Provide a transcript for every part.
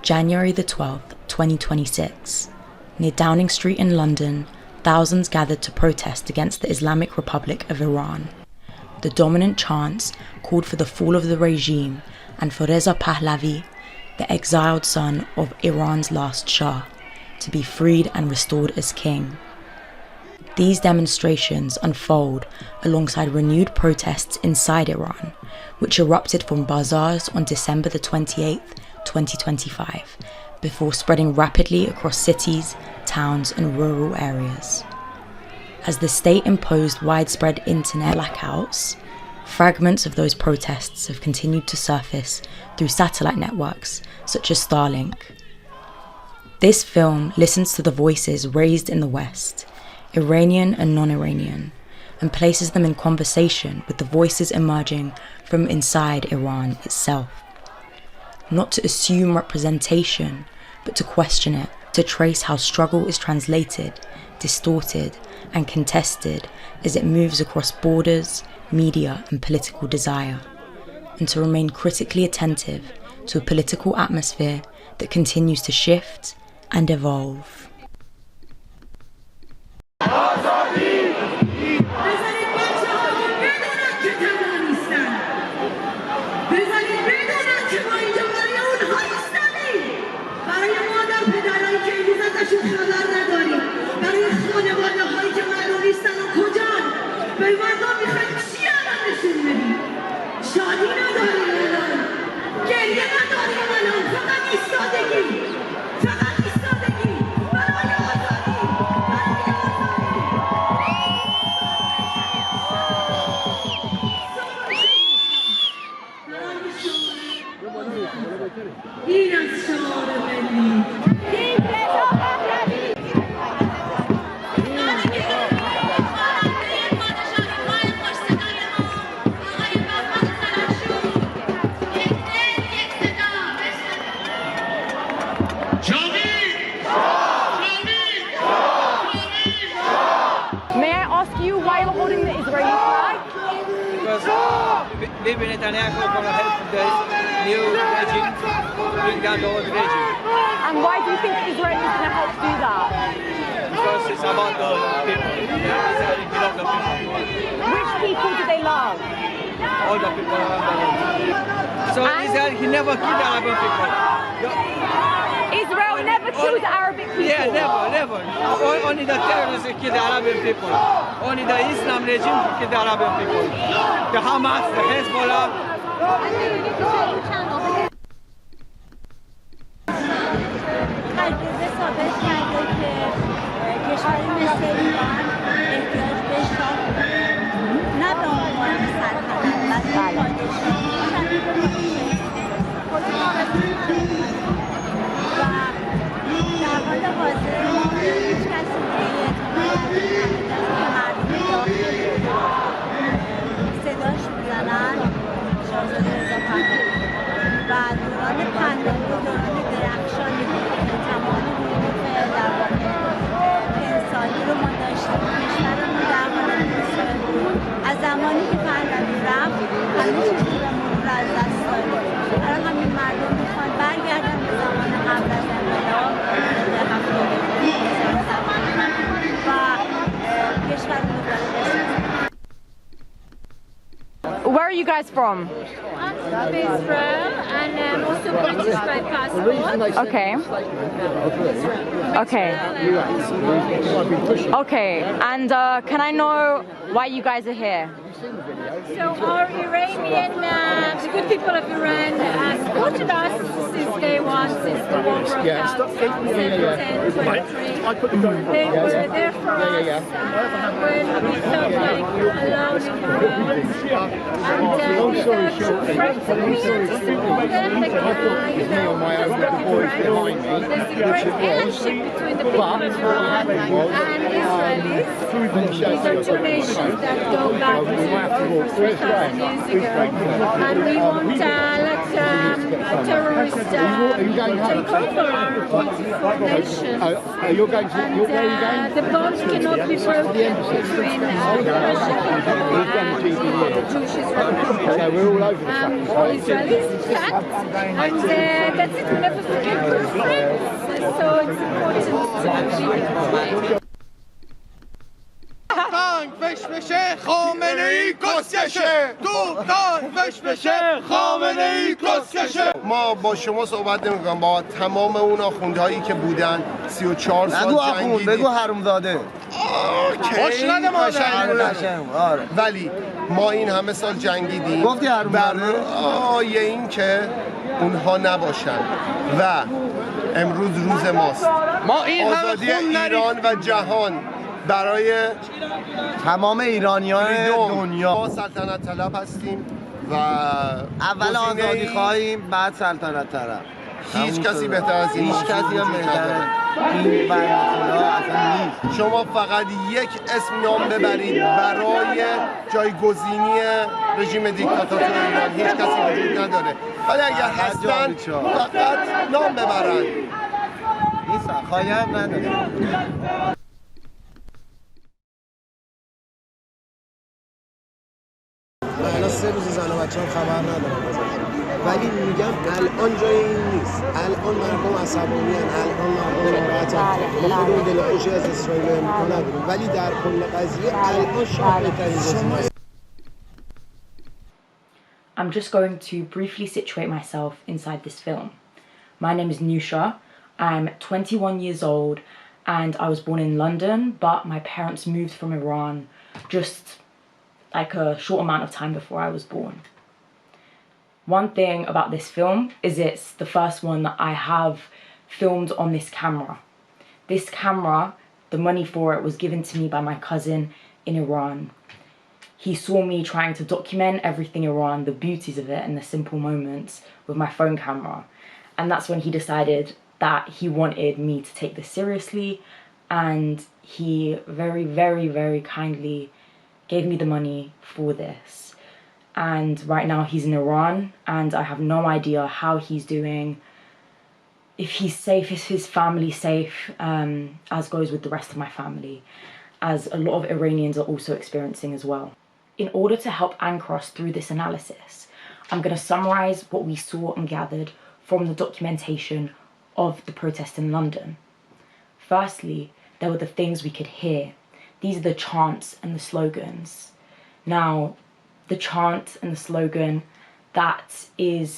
January the 12th, 2026. Near Downing Street in London, thousands gathered to protest against the Islamic Republic of Iran. The dominant chants called for the fall of the regime and for Reza Pahlavi, the exiled son of Iran's last Shah, to be freed and restored as king. These demonstrations unfold alongside renewed protests inside Iran, which erupted from bazaars on December the 28th, 2025, before spreading rapidly across cities, towns and rural areas. As the state imposed widespread internet blackouts, fragments of those protests have continued to surface through satellite networks such as Starlink. This film listens to the voices raised in the West, Iranian and non-Iranian, and places them in conversation with the voices emerging from inside Iran itself. Not to assume representation, but to question it, to trace how struggle is translated, distorted, and contested as it moves across borders, media, and political desire, and to remain critically attentive to a political atmosphere that continues to shift and evolve. Bibi Netanyahu going to help the new regime bring down the old regime. And why do you think Israel is going to help do that? Because it's about the people. Israel belongs to people. Which people do they love? All the people around the world. So Israel, he never killed Arabic people. Israel never killed Arabic people? Yeah, never. Only the terrorists kill the Arabic people. Only the Islam regime kill the Arabic people. The Hamas, the Hezbollah. Where are you guys from? I'm from Israel and I'm also British by passport. Okay. Okay, and can I know why you guys are here? So our Iranian, the good people of Iran supported us since day one, since the war broke out on December 10, 2023. They were there for us when we felt like we were alone in the world. And we felt true friends and we had to support them. There's a great friendship between the people of Iran and Israelis. These are two nations that go back to 3,000 years ago, and we won't let terrorists take over our beautiful nation. And the bond cannot be broken between the Russian people and the Jewish Israelis. Israelis, in fact, and that's it. We never forget تانک فش بشه خامنه ای کسکشه تانک فش بشه خامنه ای کسکشه. ما با شما صحبت نمی‌کنم، با تمام اون آخوندهایی که بودن 34 سال جنگیدیم. بگو حرومزاده. خوش نده مادر. ولی ما این همه سال جنگیدیم. گفتی حرومزاده؟ برای این که اونها نباشن و امروز روز ماست. ما این آزادی ایران و جهان برای تمام ایرانیان دنیا. ما سلطنت طلب هستیم و اول آزادی خواهیم بعد سلطنت طلب. هیچ کسی بهتر از این هیچ کسی هم بهتر این خدا اصلا نیست. شما فقط یک اسم نام ببرید برای جایگزینی رژیم دیکتاتور ایران، هیچ کسی وجود نداره. ولی اگر هستن فقط نام ببرن. نیستن خواهی هم نداره. الان 3 روز زن و بچه‌ها خبر ندارن ازشون، ولی میگم الان جای این نیست. الان مردم عصبانی ان، الان مردم ناراحتن. ما خودمون دلخوشی از اسرائیل و امریکا نداریم، ولی در کل قضیه الان شاه بهترین گزینه. I'm just going to briefly situate myself inside this film. My name is Nusha. I'm 21 years old and I was born in London, but my parents moved from Iran just like a short amount of time before I was born. One thing about this film is it's the first one that I have filmed on this camera. This camera, the money for it was given to me by my cousin in Iran. He saw me trying to document everything Iran, the beauties of it and the simple moments with my phone camera. And that's when he decided that he wanted me to take this seriously, and he very, very, very kindly gave me the money for this. And right now he's in Iran and I have no idea how he's doing, if he's safe, is his family safe, as goes with the rest of my family, as a lot of Iranians are also experiencing as well. In order to help anchor us through this analysis, I'm going to summarize what we saw and gathered from the documentation of the protest in London. Firstly, there were the things we could hear. These are the chants and the slogans. Now, the chant and the slogan that is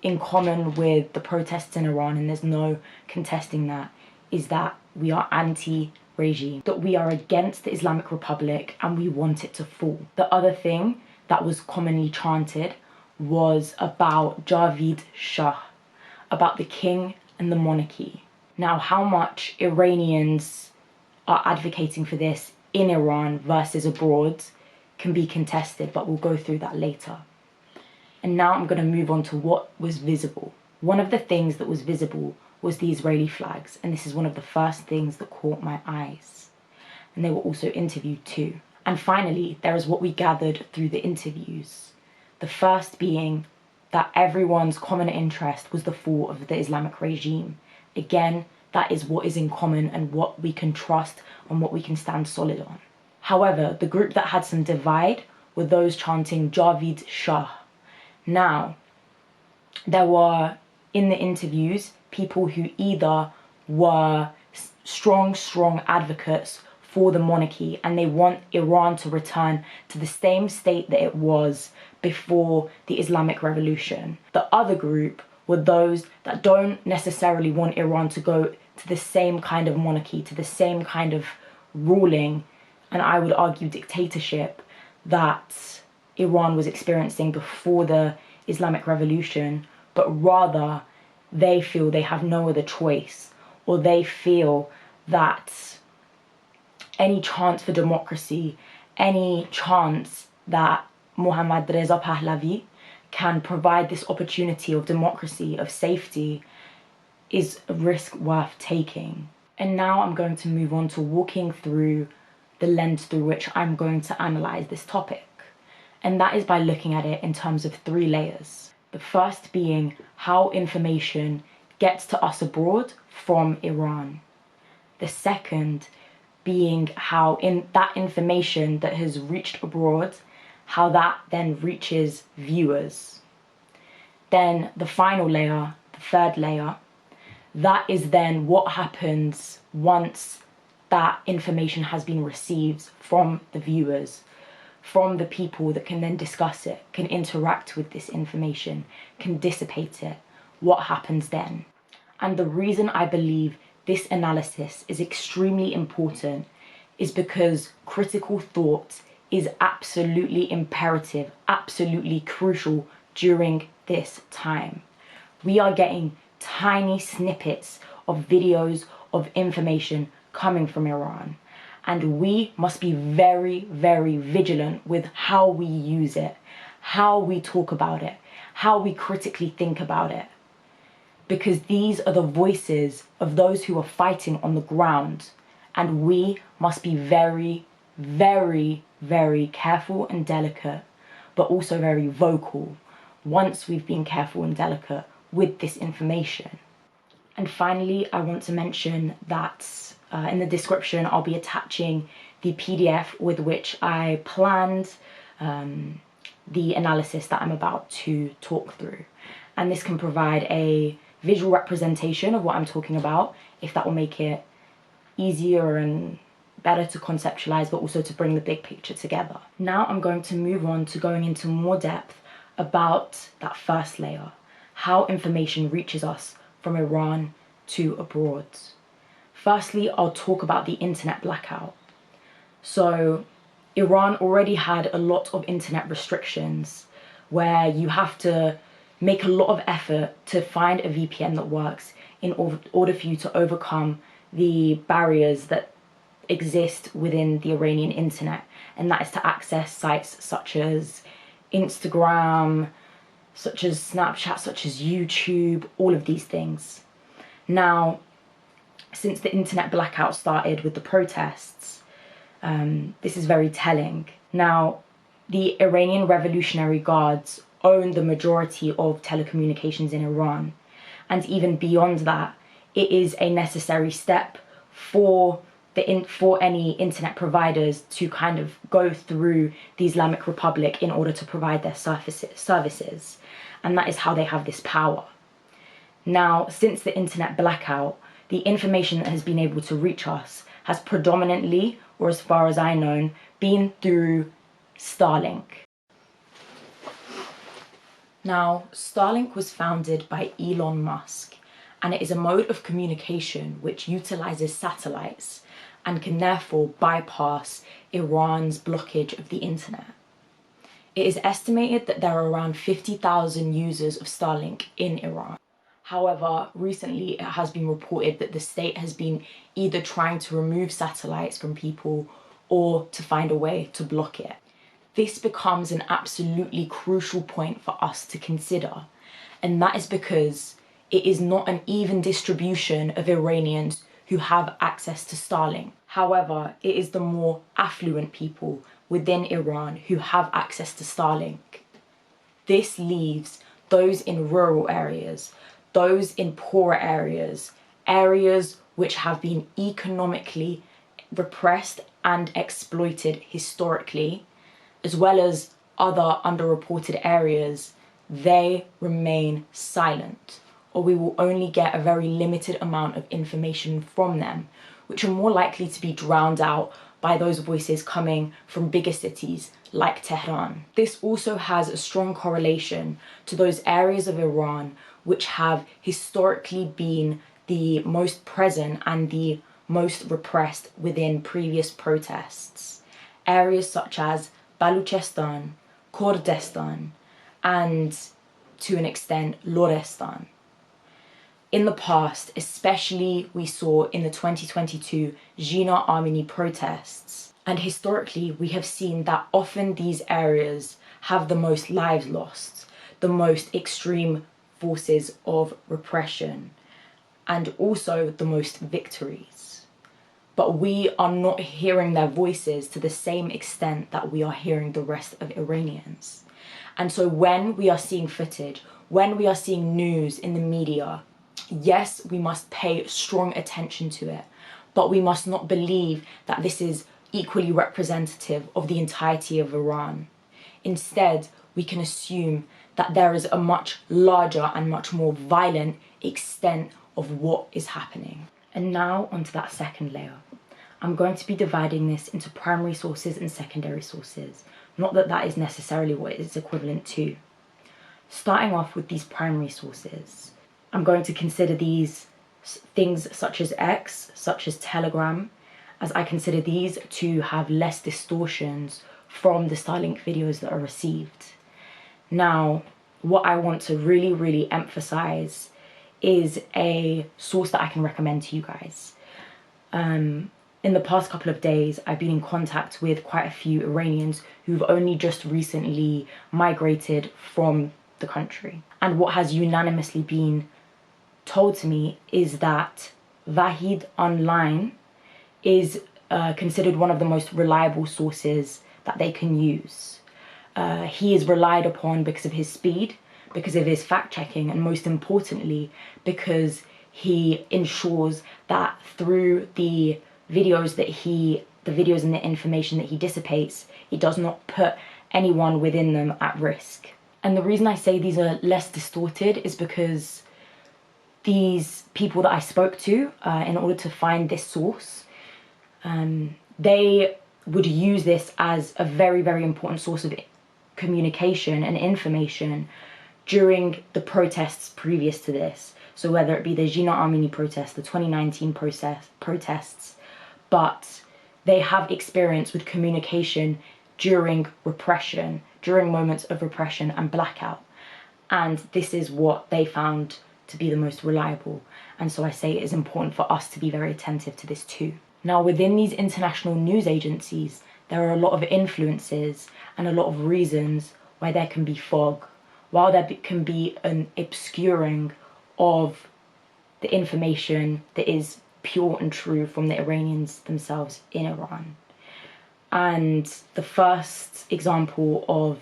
in common with the protests in Iran, and there's no contesting that, is that we are anti-regime, that we are against the Islamic Republic and we want it to fall. The other thing that was commonly chanted was about Javid Shah, about the king and the monarchy. Now, how much Iranians are advocating for this in Iran versus abroad can be contested, but we'll go through that later. And now I'm going to move on to what was visible. One of the things that was visible was the Israeli flags, and this is one of the first things that caught my eyes. And they were also interviewed too. And finally, there is what we gathered through the interviews. The first being that everyone's common interest was the fall of the Islamic regime. Again, that is what is in common and what we can trust and what we can stand solid on. However, the group that had some divide were those chanting Javid Shah. Now, there were in the interviews people who either were strong advocates for the monarchy and they want Iran to return to the same state that it was before the Islamic Revolution. The other group were those that don't necessarily want Iran to go to the same kind of monarchy, to the same kind of ruling, and I would argue dictatorship, that Iran was experiencing before the Islamic Revolution, but rather they feel they have no other choice, or they feel that any chance for democracy, any chance that Mohammad Reza Pahlavi can provide this opportunity of democracy, of safety, is a risk worth taking. And now I'm going to move on to walking through the lens through which I'm going to analyse this topic. And that is by looking at it in terms of 3 layers. The first being how information gets to us abroad from Iran. The second being how in that information that has reached abroad, how that then reaches viewers. Then the final layer, the third layer, that is then what happens once that information has been received from the viewers, from the people that can then discuss it, can interact with this information, can dissipate it. What happens then? And the reason I believe this analysis is extremely important is because critical thought is absolutely imperative, absolutely crucial during this time. We are getting tiny snippets of videos of information coming from Iran, and we must be very, very vigilant with how we use it, how we talk about it, how we critically think about it, because these are the voices of those who are fighting on the ground, and we must be very, very, very careful and delicate, but also very vocal once we've been careful and delicate with this information. And finally, I want to mention that in the description, I'll be attaching the PDF with which I planned the analysis that I'm about to talk through. And this can provide a visual representation of what I'm talking about, if that will make it easier and better to conceptualize, but also to bring the big picture together. Now I'm going to move on to going into more depth about that first layer, how information reaches us from Iran to abroad. Firstly, I'll talk about the internet blackout. So Iran already had a lot of internet restrictions where you have to make a lot of effort to find a VPN that works in order for you to overcome the barriers that exist within the Iranian internet, and that is to access sites such as Instagram, such as Snapchat, such as YouTube, all of these things. Now, since the internet blackout started with the protests, this is very telling. Now, the Iranian Revolutionary Guards own the majority of telecommunications in Iran, and even beyond that, it is a necessary step for any internet providers to kind of go through the Islamic Republic in order to provide their services, and that is how they have this power. Now, since the internet blackout, the information that has been able to reach us has predominantly, or as far as I know, been through Starlink. Now, Starlink was founded by Elon Musk, and it is a mode of communication which utilizes satellites and can therefore bypass Iran's blockage of the internet. It is estimated that there are around 50,000 users of Starlink in Iran. However, recently it has been reported that the state has been either trying to remove satellites from people or to find a way to block it. This becomes an absolutely crucial point for us to consider, and that is because it is not an even distribution of Iranians who have access to Starlink. However, it is the more affluent people within Iran who have access to Starlink. This leaves those in rural areas, those in poorer areas, areas which have been economically repressed and exploited historically, as well as other underreported areas. They remain silent, or we will only get a very limited amount of information from them, which are more likely to be drowned out by those voices coming from bigger cities like Tehran. This also has a strong correlation to those areas of Iran which have historically been the most present and the most repressed within previous protests. Areas such as Baluchistan, Kurdistan, and to an extent Lorestan. In the past, especially we saw in the 2022 Jina Amini protests, and historically we have seen that often these areas have the most lives lost, the most extreme forces of repression, and also the most victories. But we are not hearing their voices to the same extent that we are hearing the rest of Iranians. And so when we are seeing footage, when we are seeing news in the media, yes, we must pay strong attention to it, but we must not believe that this is equally representative of the entirety of Iran. Instead, we can assume that there is a much larger and much more violent extent of what is happening. And now onto that second layer. I'm going to be dividing this into primary sources and secondary sources. Not that that is necessarily what it is equivalent to. Starting off with these primary sources, I'm going to consider these things such as X, such as Telegram, as I consider these to have less distortions from the Starlink videos that are received. Now, what I want to really emphasize is a source that I can recommend to you guys. In the past couple of days, I've been in contact with quite a few Iranians who've only just recently migrated from the country. And what has unanimously been told to me is that Vahid Online is considered one of the most reliable sources that they can use. He is relied upon because of his speed, because of his fact-checking, and most importantly, because he ensures that through the videos and the information that he dissipates, he does not put anyone within them at risk. And the reason I say these are less distorted is because these people that I spoke to, in order to find this source, they would use this as a very important source of communication and information during the protests previous to this. So whether it be the Jina Armeni protests, the 2019 protests, but they have experience with communication during repression, during moments of repression and blackout. And this is what they found to be the most reliable. And so I say it is important for us to be very attentive to this too. Now, within these international news agencies, there are a lot of influences and a lot of reasons why there can be fog, while there can be an obscuring of the information that is pure and true from the Iranians themselves in Iran. And the first example of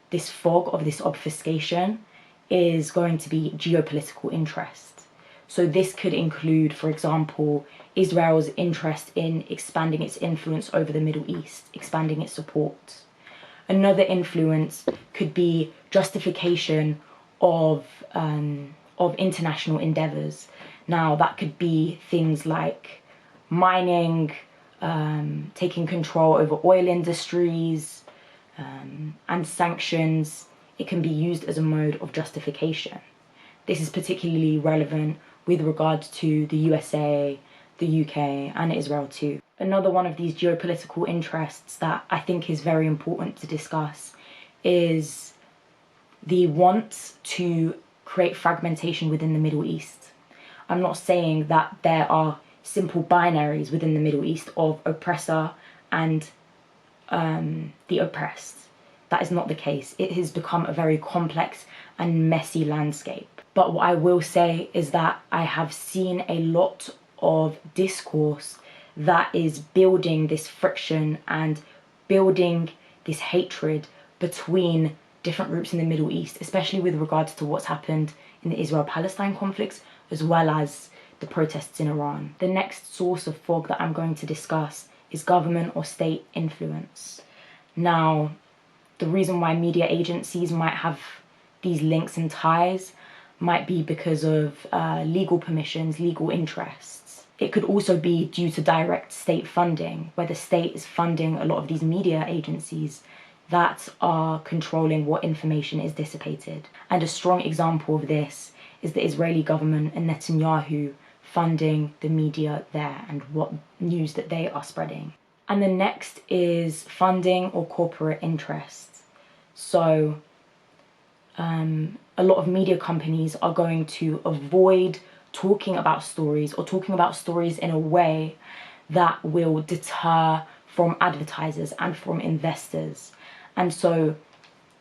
this fog, of this obfuscation, is going to be geopolitical interest. So this could include, for example, Israel's interest in expanding its influence over the Middle East, expanding its support. Another influence could be justification of international endeavors. Now, that could be things like mining, taking control over oil industries, and sanctions. It can be used as a mode of justification. This is particularly relevant with regards to the USA, the UK, and Israel too. Another one of these geopolitical interests that I think is very important to discuss is the want to create fragmentation within the Middle East. I'm not saying that there are simple binaries within the Middle East of oppressor and the oppressed. That is not the case. It has become a very complex and messy landscape. But what I will say is that I have seen a lot of discourse that is building this friction and building this hatred between different groups in the Middle East, especially with regards to what's happened in the Israel-Palestine conflicts, as well as the protests in Iran. The next source of fog that I'm going to discuss is government or state influence. Now, the reason why media agencies might have these links and ties might be because of legal permissions, legal interests. It could also be due to direct state funding, where the state is funding a lot of these media agencies that are controlling what information is dissipated. And a strong example of this is the Israeli government and Netanyahu funding the media there and what news that they are spreading. And the next is funding or corporate interests. So a lot of media companies are going to avoid talking about stories or talking about stories in a way that will deter from advertisers and from investors. And so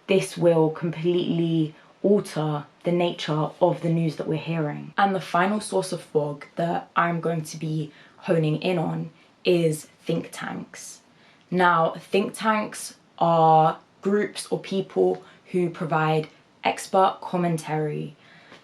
this will completely alter the nature of the news that we're hearing. And the final source of fog that I'm going to be honing in on is think tanks. Now, think tanks are groups or people who provide expert commentary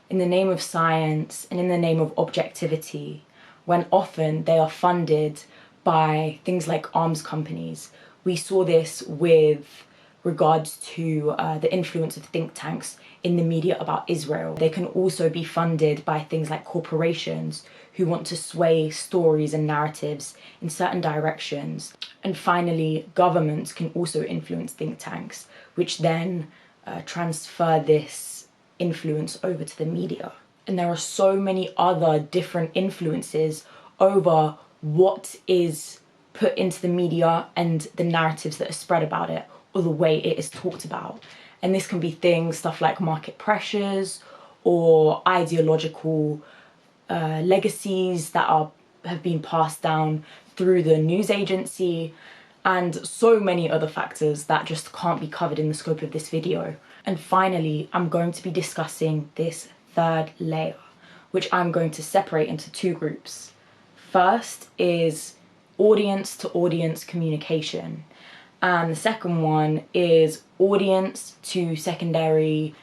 in the name of science and in the name of objectivity, when often they are funded by things like arms companies. We saw this with regards to the influence of think tanks in the media about Israel. They can also be funded by things like corporations who want to sway stories and narratives in certain directions. And finally, governments can also influence think tanks, which then transfer this influence over to the media. And there are so many other different influences over what is put into the media and the narratives that are spread about it, or the way it is talked about. And this can be stuff like market pressures or ideological legacies that have been passed down through the news agency, and so many other factors that just can't be covered in the scope of this video. And finally, I'm going to be discussing this third layer, which I'm going to separate into two groups. First is audience to audience communication, and the second one is audience to secondary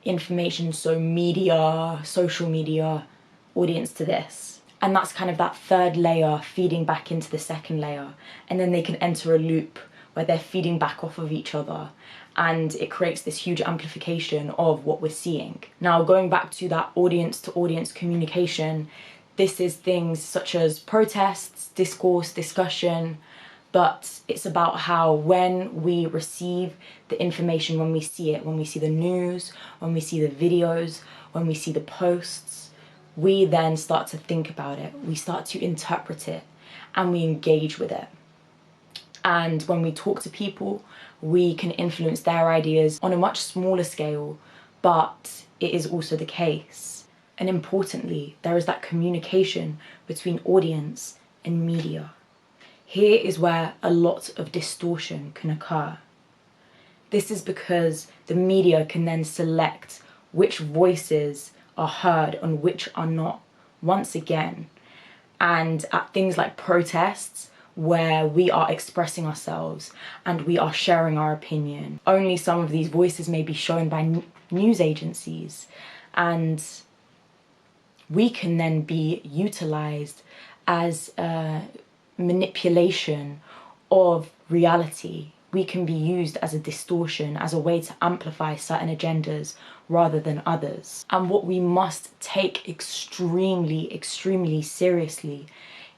information, so media, social media, audience to this. And that's kind of that third layer feeding back into the second layer, and then they can enter a loop where they're feeding back off of each other, and it creates this huge amplification of what we're seeing. Now, going back to that audience to audience communication, this is things such as protests, discourse, discussion, but it's about how when we receive the information, when we see it, when we see the news, when we see the videos, when we see the posts, we then start to think about it, we start to interpret it, and we engage with it. And when we talk to people, we can influence their ideas on a much smaller scale, but it is also the case. And importantly, there is that communication between audience and media. Here is where a lot of distortion can occur. This is because the media can then select which voices are heard and which are not, once again. And at things like protests, where we are expressing ourselves and we are sharing our opinion, only some of these voices may be shown by news agencies, and we can then be utilized as a manipulation of reality. We can be used as a distortion, as a way to amplify certain agendas rather than others. And what we must take extremely, extremely seriously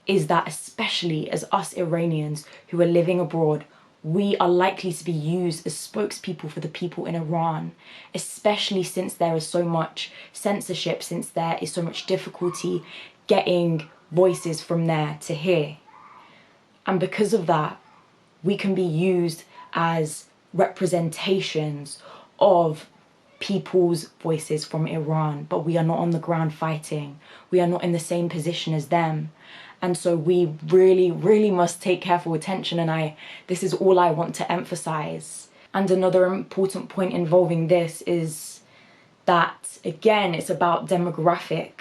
is that, especially as us Iranians who are living abroad, we are likely to be used as spokespeople for the people in Iran, especially since there is so much censorship, since there is so much difficulty getting voices from there to here. And because of that, we can be used as representations of people's voices from Iran, but we are not on the ground fighting. We are not in the same position as them. And so we really, really must take careful attention, and this is all I want to emphasize. And another important point involving this is that, again, it's about demographic.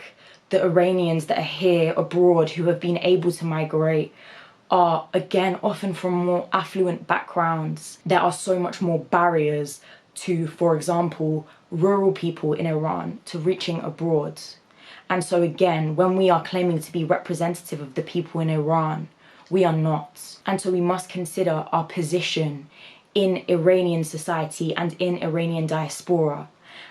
The Iranians that are here abroad who have been able to migrate are, again, often from more affluent backgrounds. There are so much more barriers to, for example, rural people in Iran to reaching abroad. And so again, when we are claiming to be representative of the people in Iran, we are not. And so we must consider our position in Iranian society and in Iranian diaspora,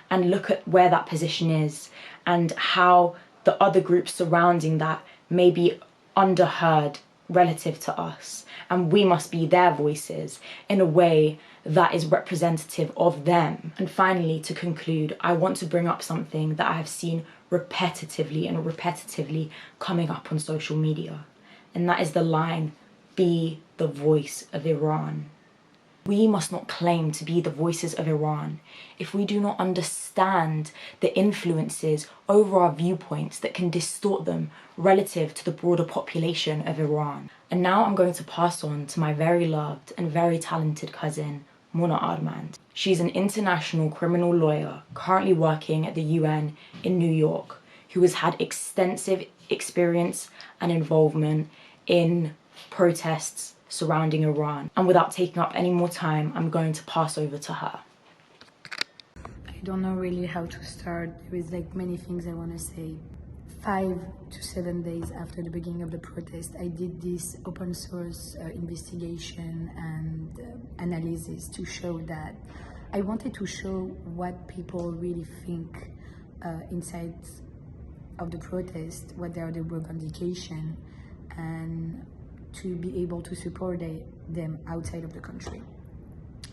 and look at where that position is and how the other groups surrounding that may be underheard relative to us. And we must be their voices in a way that is representative of them. And finally, to conclude, I want to bring up something that I have seen repetitively coming up on social media. And that is the line, "Be the voice of Iran." We must not claim to be the voices of Iran if we do not understand the influences over our viewpoints that can distort them relative to the broader population of Iran. And now I'm going to pass on to my very loved and very talented cousin, Mona Armand. She's an international criminal lawyer currently working at the UN in New York, who has had extensive experience and involvement in protests surrounding Iran. And without taking up any more time, I'm going to pass over to her. I don't know really how to start. There is like many things I want to say. 5 to 7 days after the beginning of the protest, I did this open source investigation and analysis to show that I wanted to show what people really think inside of the protest, what are the revendication, and to be able to support them outside of the country.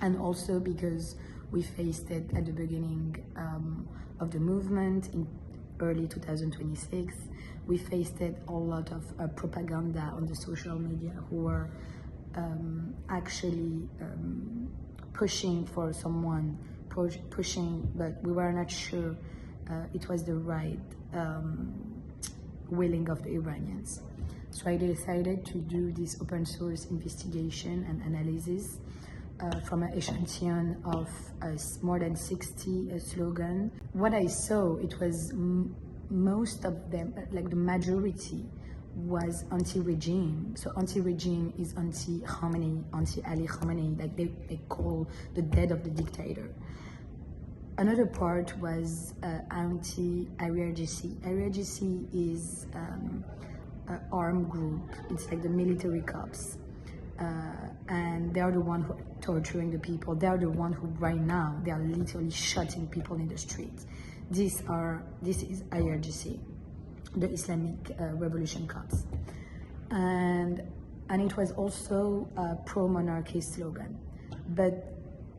And also because we faced it at the beginning of the movement in early 2026, we faced it a lot of propaganda on the social media who were actually pushing for someone, pushing, but we were not sure it was the right willing of the Iranians. So I decided to do this open source investigation and analysis from an echelon of more than 60 slogans. What I saw, it was most of them, like the majority, was anti-regime. So anti-regime is anti-Khamenei, anti-Ali Khamenei, like they call the death of the dictator. Another part was anti-IRGC. IRGC is an armed group. It's like the military cops. And they are the one who are torturing the people. They are the one who right now, they are literally shooting people in the streets. This is IRGC, the Islamic Revolution Cops. And it was also a pro-monarchy slogan, but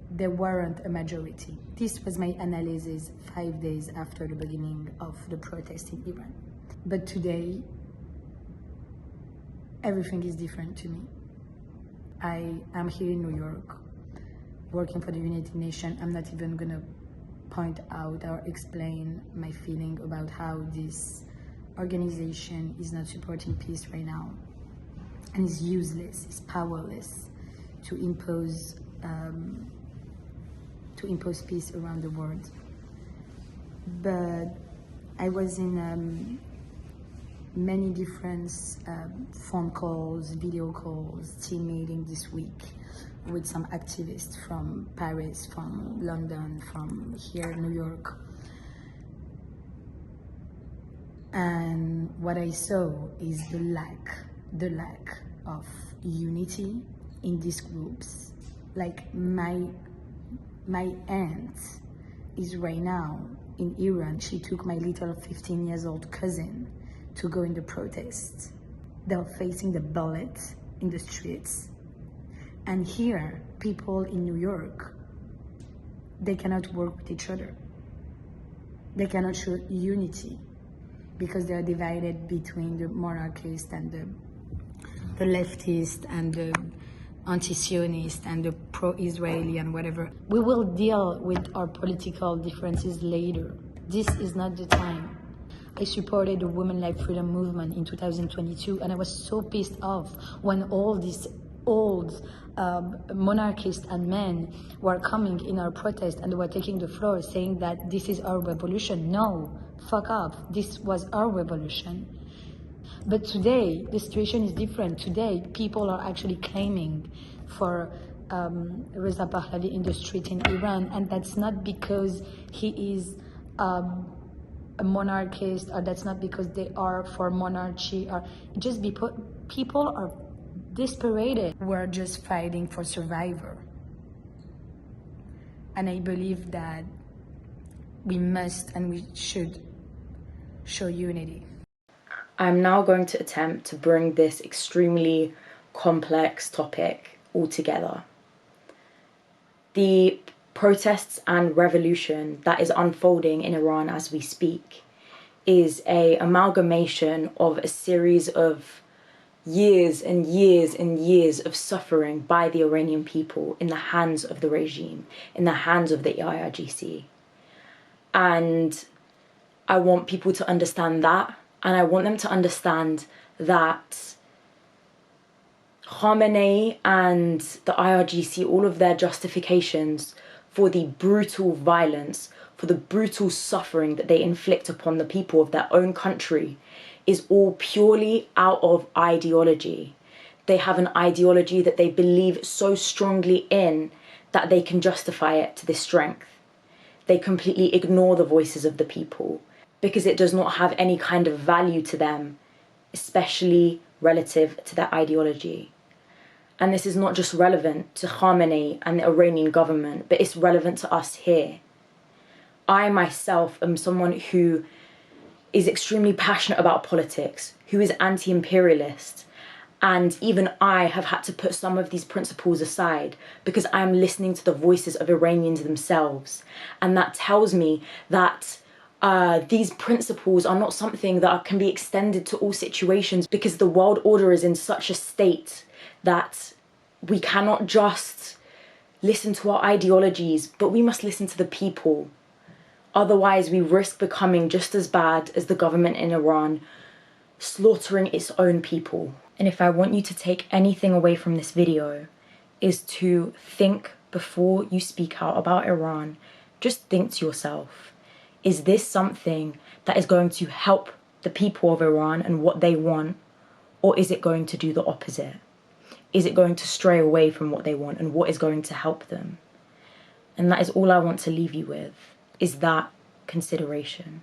there weren't a majority. This was my analysis 5 days after the beginning of the protest in Iran. But today, everything is different to me. I am here in New York, working for the United Nations. I'm not even gonna point out or explain my feeling about how this organization is not supporting peace right now, and is useless, is powerless to impose peace around the world. But I was in many different phone calls, video calls, team meeting this week with some activists from Paris, from London, from here in New York. And what I saw is the lack of unity in these groups. Like my aunt is right now in Iran. She took my little 15 years old cousin to go in the protest. They're facing the bullets in the streets. And here, people in New York, they cannot work with each other. They cannot show unity because they are divided between the monarchist and the leftist and the anti-Zionist and the pro-Israeli and whatever. We will deal with our political differences later. This is not the time. I supported the Women Life Freedom Movement in 2022, and I was so pissed off when all these old monarchists and men were coming in our protest and they were taking the floor saying that this is our revolution. No, fuck off. This was our revolution. But today, the situation is different. Today, people are actually claiming for Reza Pahlavi in the street in Iran, and that's not because he is a monarchist, or that's not because they are for monarchy, or just because people are desperate. We're just fighting for survival. And I believe that we must and we should show unity. I'm now going to attempt to bring this extremely complex topic all together. The protests and revolution that is unfolding in Iran as we speak is an amalgamation of a series of years and years and years of suffering by the Iranian people in the hands of the regime, in the hands of the IRGC. And I want people to understand that, and I want them to understand that Khamenei and the IRGC, all of their justifications for the brutal violence, for the brutal suffering that they inflict upon the people of their own country, is all purely out of ideology. They have an ideology that they believe so strongly in that they can justify it to this strength. They completely ignore the voices of the people. because it does not have any kind of value to them, especially relative to their ideology. And this is not just relevant to Khamenei and the Iranian government, but it's relevant to us here. I myself am someone who is extremely passionate about politics, who is anti-imperialist, and even I have had to put some of these principles aside because I am listening to the voices of Iranians themselves. And that tells me that these principles are not something that can be extended to all situations, because the world order is in such a state that we cannot just listen to our ideologies, but we must listen to the people. Otherwise, we risk becoming just as bad as the government in Iran, slaughtering its own people. And if I want you to take anything away from this video, is to think before you speak out about Iran. Just think to yourself, is this something that is going to help the people of Iran and what they want, or is it going to do the opposite? Is it going to stray away from what they want and what is going to help them? And that is all I want to leave you with, is that consideration.